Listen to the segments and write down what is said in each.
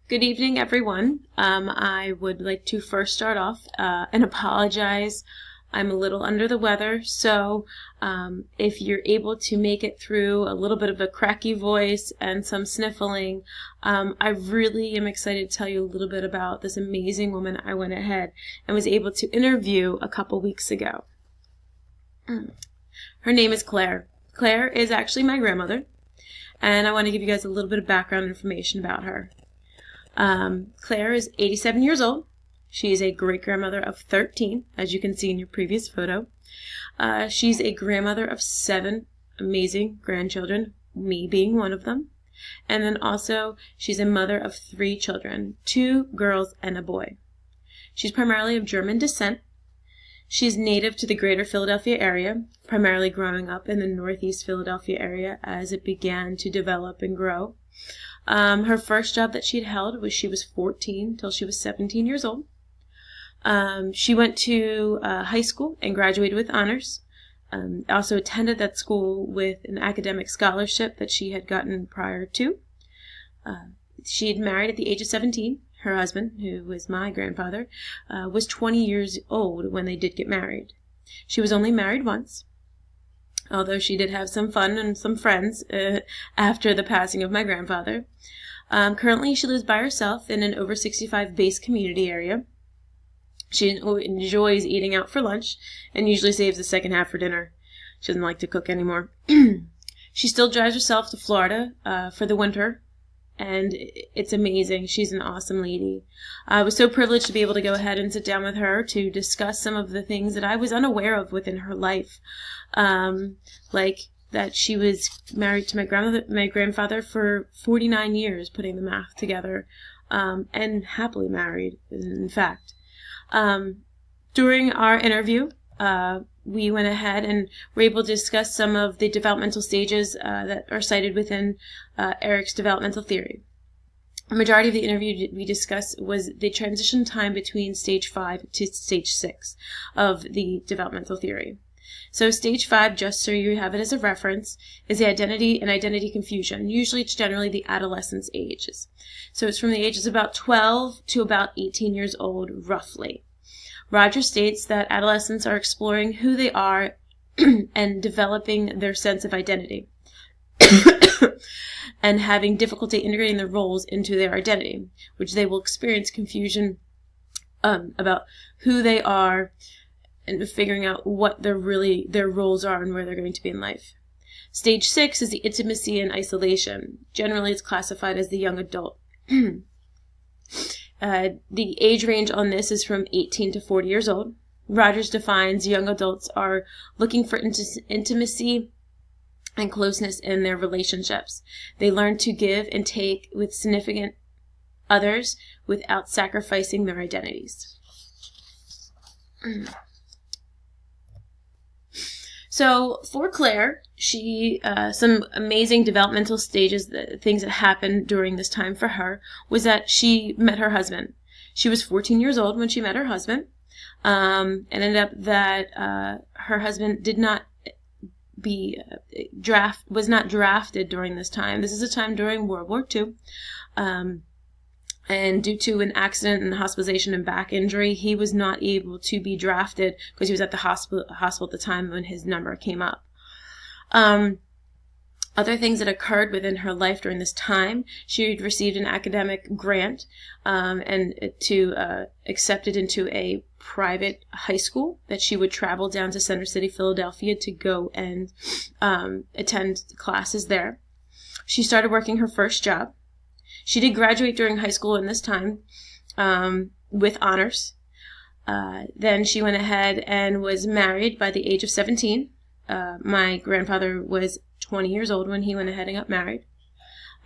Good evening, everyone. I would like to first start off and apologize. I'm a little under the weather, so if you're able to make it through a little bit of a cracky voice and some sniffling, I really am excited to tell you a little bit about this amazing woman I went ahead and was able to interview a couple weeks ago. Her name is Claire. Claire is actually my grandmother, and I want to give you guys a little bit of background information about her. Claire is 87 years old. She is a great-grandmother of 13, as you can see in your previous photo. She's a grandmother of 7 amazing grandchildren, me being one of them. And then also, she's a mother of 3 children, 2 girls and a boy. She's primarily of German descent. She's native to the greater Philadelphia area, primarily growing up in the northeast Philadelphia area as it began to develop and grow. Her first job that she'd held was she was 14 till she was 17 years old. She went to high school and graduated with honors. Also attended that school with an academic scholarship that she had gotten prior to. She had married at the age of 17. Her husband, who was my grandfather, was 20 years old when they did get married. She was only married once, although she did have some fun and some friends after the passing of my grandfather. Currently, she lives by herself in an over 65 base community area. She enjoys eating out for lunch and usually saves the second half for dinner. She doesn't like to cook anymore. She still drives herself to Florida for the winter, and it's amazing. She's an awesome lady. I was so privileged to be able to go ahead and sit down with her to discuss some of the things that I was unaware of within her life. Like that she was married to my grandfather for 49 years, putting the math together, and happily married, in fact. During our interview, we went ahead and were able to discuss some of the developmental stages that are cited within Erik's developmental theory. The majority of the interview we discussed was the transition time between stage 5 to stage 6 of the developmental theory. So stage 5, just so you have it as a reference, is the identity and identity confusion. Usually it's generally the adolescence ages. So it's from the ages about 12 to about 18 years old, roughly. Roger states that adolescents are exploring who they are and developing their sense of identity and having difficulty integrating their roles into their identity, which they will experience confusion about who they are and figuring out what their roles are and where they're going to be in life. Stage 6 is the intimacy and isolation. Generally, it's classified as the young adult. The age range on this is from 18 to 40 years old. Rogers defines young adults are looking for intimacy and closeness in their relationships. They learn to give and take with significant others without sacrificing their identities. So for Claire, she some amazing developmental stages, things that happened during this time for her, was that she met her husband. She was 14 years old when she met her husband, and ended up that her husband did not was not drafted during this time. This is a time during World War II. And due to an accident and hospitalization and back injury, he was not able to be drafted because he was at the hospital at the time when his number came up. Other things that occurred within her life during this time, she had received an academic grant and accepted into a private high school that she would travel down to Center City, Philadelphia to go and attend classes there. She started working her first job. She did graduate during high school in this time with honors. Then she went ahead and was married by the age of 17. My grandfather was 20 years old when he went ahead and got married.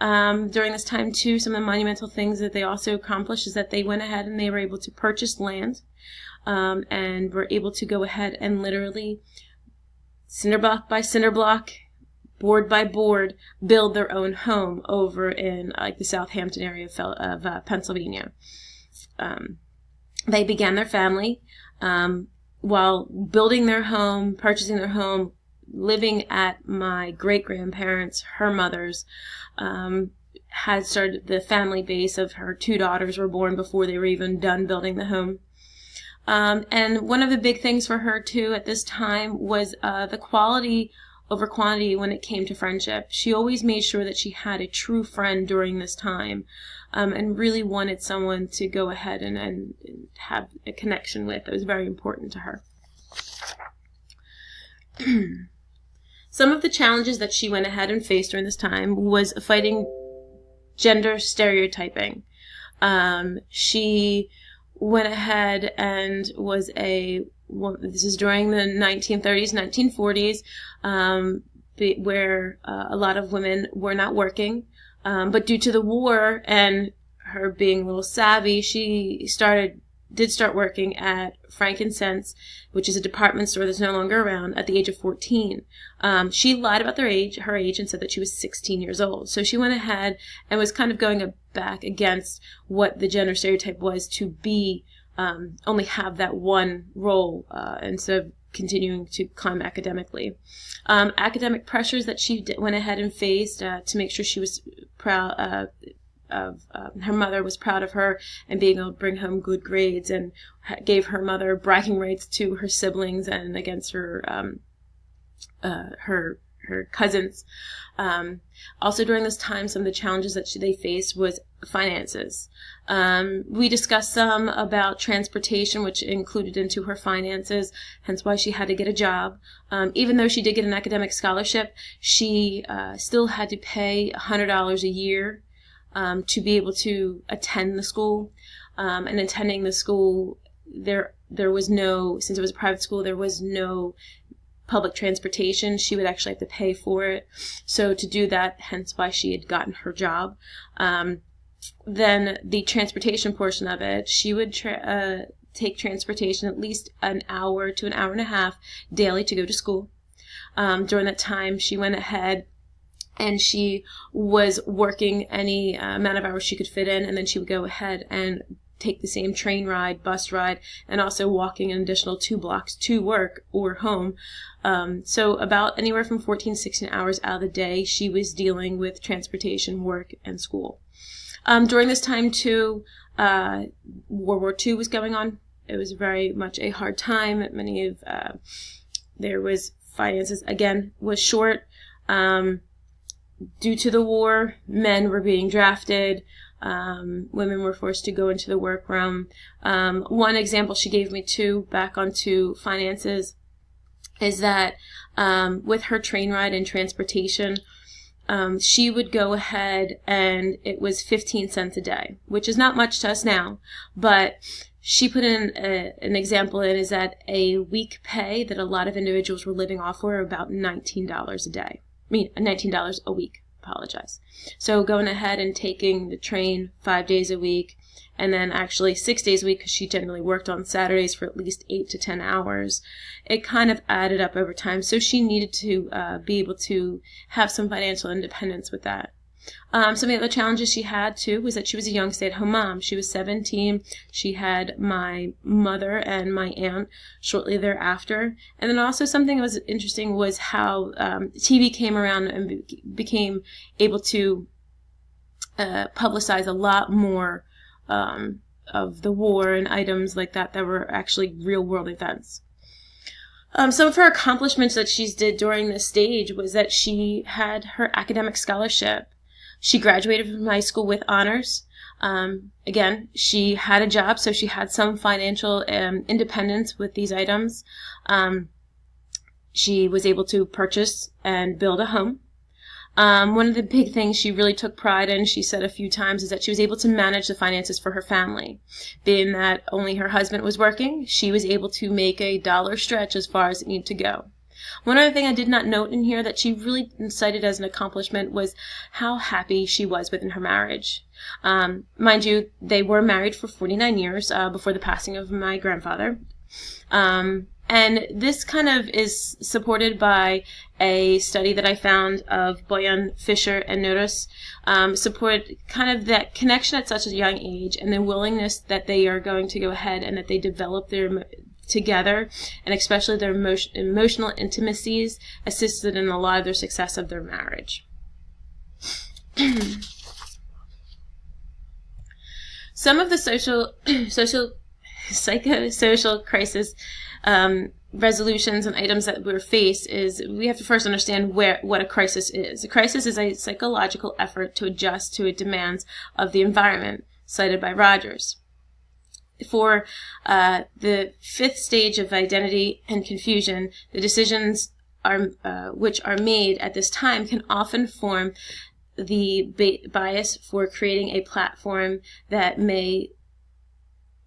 During this time, too, some of the monumental things that they also accomplished is that they went ahead and they were able to purchase land and were able to go ahead and literally cinder block by cinder block, board by board, build their own home over in the Southampton area of Pennsylvania. They began their family while building their home, purchasing their home, living at my great-grandparents, her mother's, had started the family base of her 2 daughters were born before they were even done building the home. And one of the big things for her too at this time was the quality over quantity when it came to friendship. She always made sure that she had a true friend during this time, and really wanted someone to go ahead and have a connection with. It was very important to her. Some of the challenges that she went ahead and faced during this time was fighting gender stereotyping. She went ahead and was this is during the 1930s, 1940s, where a lot of women were not working. But due to the war and her being a little savvy, she did start working at Frank & Sense, which is a department store that's no longer around, at the age of 14. She lied about her age and said that she was 16 years old. So she went ahead and was kind of going back against what the gender stereotype was to be only have that one role instead of continuing to climb academically. Academic pressures that she went ahead and faced to make sure she was proud of her mother was proud of her and being able to bring home good grades, and gave her mother bragging rights to her siblings and against her cousins. Also during this time, some of the challenges that they faced was finances. We discussed some about transportation, which included into her finances, hence why she had to get a job. Even though she did get an academic scholarship, she still had to pay $100 a year to be able to attend the school. And attending the school, there was no, since it was a private school, there was no public transportation. She would actually have to pay for it. So to do that, hence why she had gotten her job. Then the transportation portion of it, she would take transportation at least an hour to an hour and a half daily to go to school. During that time, she went ahead and she was working any amount of hours she could fit in, and then she would go ahead and take the same train ride, bus ride, and also walking an additional 2 blocks to work or home. So about anywhere from 14 to 16 hours out of the day, she was dealing with transportation, work, and school. During this time, too, World War II was going on. It was very much a hard time. There was finances, again, was short. Due to the war, men were being drafted. Women were forced to go into the workroom. One example she gave me too, back onto finances, is that with her train ride and transportation, she would go ahead and it was 15 cents a day, which is not much to us now, but she put in an example in is that a week pay that a lot of individuals were living off were about $19 a day. $19 a week. Apologize. So going ahead and taking the train 5 days a week, and then actually 6 days a week, because she generally worked on Saturdays for at least 8 to 10 hours, it kind of added up over time. So she needed to be able to have some financial independence with that. Some of the other challenges she had too was that she was a young stay-at-home mom. She was 17. She had my mother and my aunt shortly thereafter. And then also something that was interesting was how TV came around and became able to publicize a lot more of the war and items like that were actually real-world events. Some of her accomplishments that she did during this stage was that she had her academic scholarship. She graduated from high school with honors. Again, she had a job, so she had some financial independence with these items. She was able to purchase and build a home. One of the big things she really took pride in, she said a few times, is that she was able to manage the finances for her family. Being that only her husband was working, she was able to make a dollar stretch as far as it needed to go. One other thing I did not note in here that she really cited as an accomplishment was how happy she was within her marriage. Mind you, they were married for 49 years before the passing of my grandfather. And this kind of is supported by a study that I found of Boyan, Fisher, and Notice, support kind of that connection at such a young age and the willingness that they are going to go ahead and that they develop their together, and especially their emotional intimacies assisted in a lot of their success of their marriage. Some of the psychosocial crisis resolutions and items that we're faced is we have to first understand what a crisis is. A crisis is a psychological effort to adjust to the demands of the environment, cited by Rogers. For the fifth stage of identity and confusion, the decisions which are made at this time can often form the bias for creating a platform that may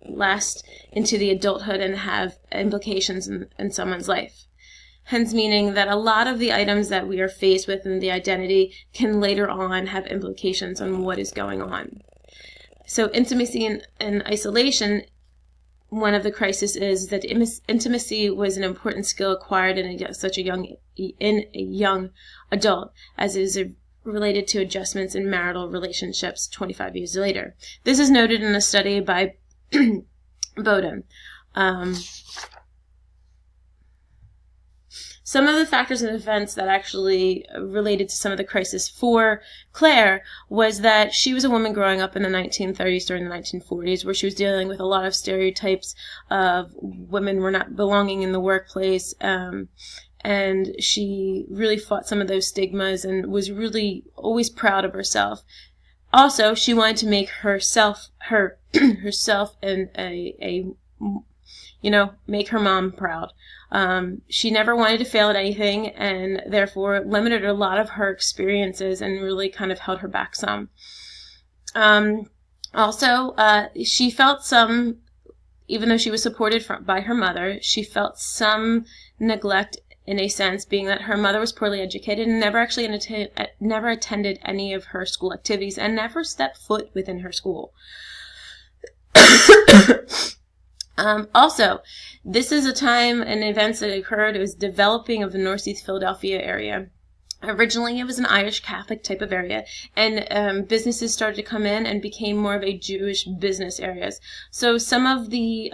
last into the adulthood and have implications in someone's life. Hence meaning that a lot of the items that we are faced with in the identity can later on have implications on what is going on. So intimacy and isolation, one of the crises is that intimacy was an important skill acquired in a young adult, as it is related to adjustments in marital relationships 25 years later. This is noted in a study by Bowden. Some of the factors and events that actually related to some of the crisis for Claire was that she was a woman growing up in the 1930s during the 1940s, where she was dealing with a lot of stereotypes of women were not belonging in the workplace, and she really fought some of those stigmas and was really always proud of herself. Also, she wanted to make herself and make her mom proud. She never wanted to fail at anything, and therefore limited a lot of her experiences and really kind of held her back some. She felt some, even though she was supported by her mother, she felt some neglect in a sense, being that her mother was poorly educated and never attended any of her school activities and never stepped foot within her school. Also, this is a time and events that occurred. It was developing of the Northeast Philadelphia area. Originally, it was an Irish Catholic type of area, and businesses started to come in and became more of a Jewish business areas. So some of the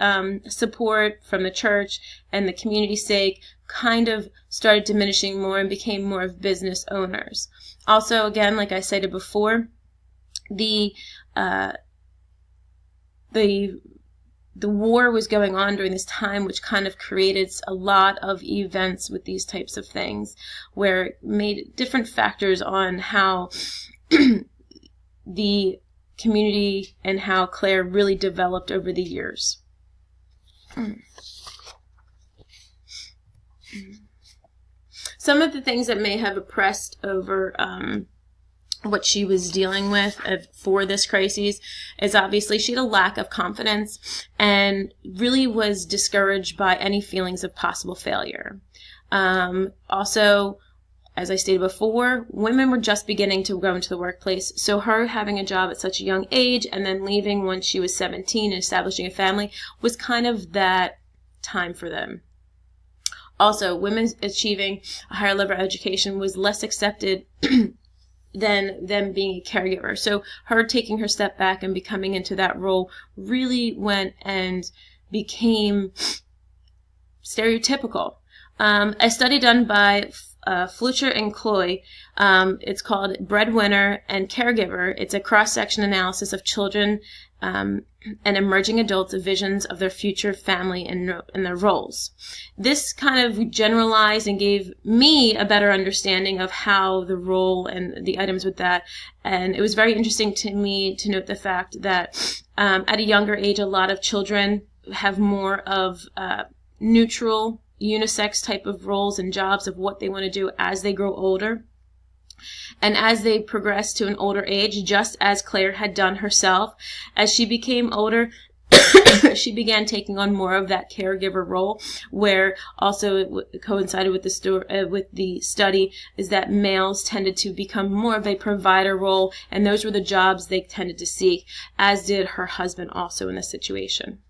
support from the church and the community's sake kind of started diminishing more and became more of business owners. Also, again, like I cited before, the war was going on during this time, which kind of created a lot of events with these types of things, where it made different factors on how the community and how Claire really developed over the years. Some of the things that may have oppressed over what she was dealing with for this crisis is obviously she had a lack of confidence and really was discouraged by any feelings of possible failure. Also, as I stated before, women were just beginning to go into the workplace, so her having a job at such a young age and then leaving when she was 17 and establishing a family was kind of that time for them. Also, women achieving a higher level of education was less accepted than them being a caregiver. So her taking her step back and becoming into that role really went and became stereotypical. A study done by Fletcher and Chloe, it's called Breadwinner and Caregiver. It's a cross-section analysis of children and emerging adults' visions of their future family and their roles. This kind of generalized and gave me a better understanding of how the role and the items with that. And it was very interesting to me to note the fact that at a younger age, a lot of children have more of neutral, unisex type of roles and jobs of what they want to do as they grow older. And as they progress to an older age, just as Claire had done herself, as she became older, she began taking on more of that caregiver role, where also it coincided with the study is that males tended to become more of a provider role, and those were the jobs they tended to seek, as did her husband also in this situation.